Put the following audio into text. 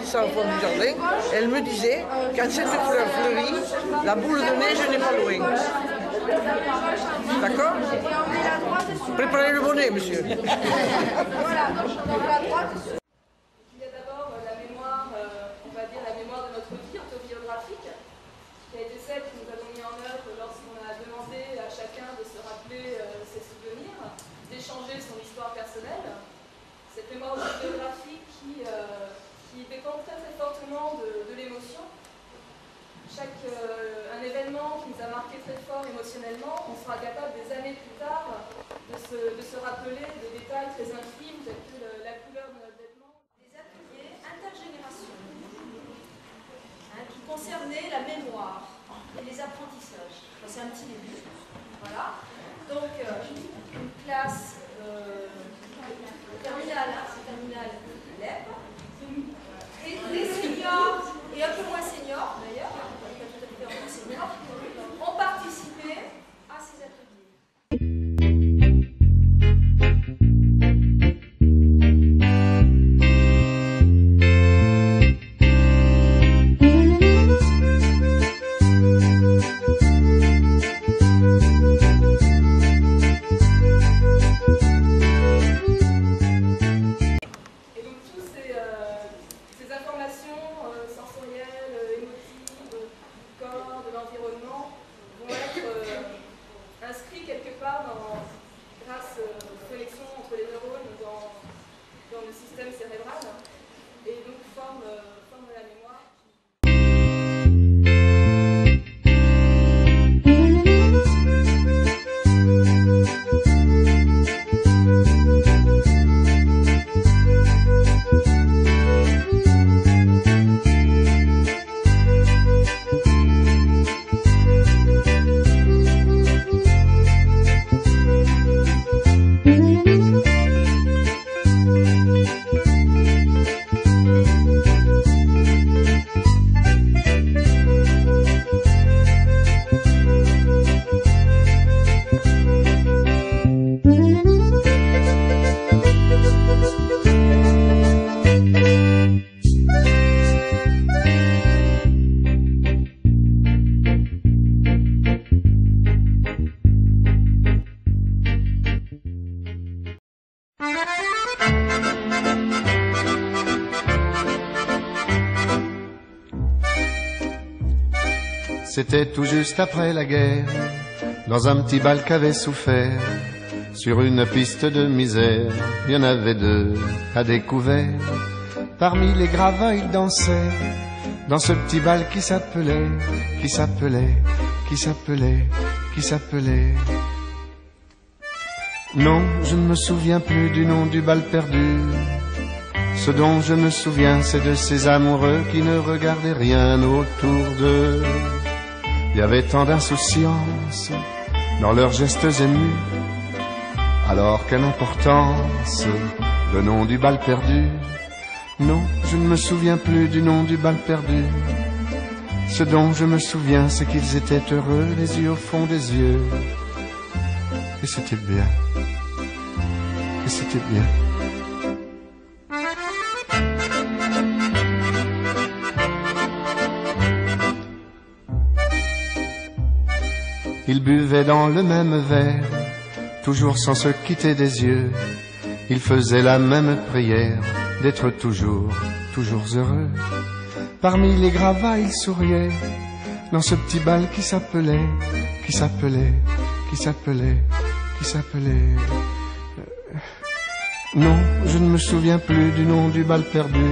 Ça au fond du jardin, elle me disait, quand cette fleur fleurit, la boule de neige n'est pas loin. D'accord? Préparez le bonnet, monsieur. Il y a d'abord la mémoire, on va dire la mémoire de notre vie autobiographique, qui a été celle que nous avons mis en œuvre lorsqu'on a demandé à chacun de se rappeler ses souvenirs, d'échanger son histoire personnelle. Cette mémoire autobiographique qui dépend très très fortement de l'émotion. Un événement qui nous a marqué très fort émotionnellement, on sera capable des années plus tard de se rappeler des détails très infimes tels que la couleur de notre vêtement. Des ateliers intergénération qui concernaient la mémoire et les apprentissages. C'est un petit début. Voilà. Donc, une classe terminale LEP. Et les seniors, et un peu moins seniors d'ailleurs, pas tout à fait moins seniors, ont participé à ces ateliers. grâce aux connexions entre les neurones dans le système cérébral et donc forme la mémoire. C'était tout juste après la guerre, dans un petit bal qu'avait souffert, sur une piste de misère, il y en avait deux à découvert. Parmi les gravats, ils dansaient, dans ce petit bal qui s'appelait. Non, je ne me souviens plus du nom du bal perdu. Ce dont je me souviens, c'est de ces amoureux qui ne regardaient rien autour d'eux. Il y avait tant d'insouciance dans leurs gestes émus. Alors quelle importance le nom du bal perdu. Non, je ne me souviens plus du nom du bal perdu. Ce dont je me souviens, c'est qu'ils étaient heureux, les yeux au fond des yeux. Et c'était bien. Et c'était bien. Ils buvaient dans le même verre, toujours sans se quitter des yeux. Ils faisaient la même prière, d'être toujours, toujours heureux. Parmi les gravats, ils souriaient, dans ce petit bal qui s'appelait, qui s'appelait, qui s'appelait, qui s'appelait... Non, je ne me souviens plus du nom du bal perdu.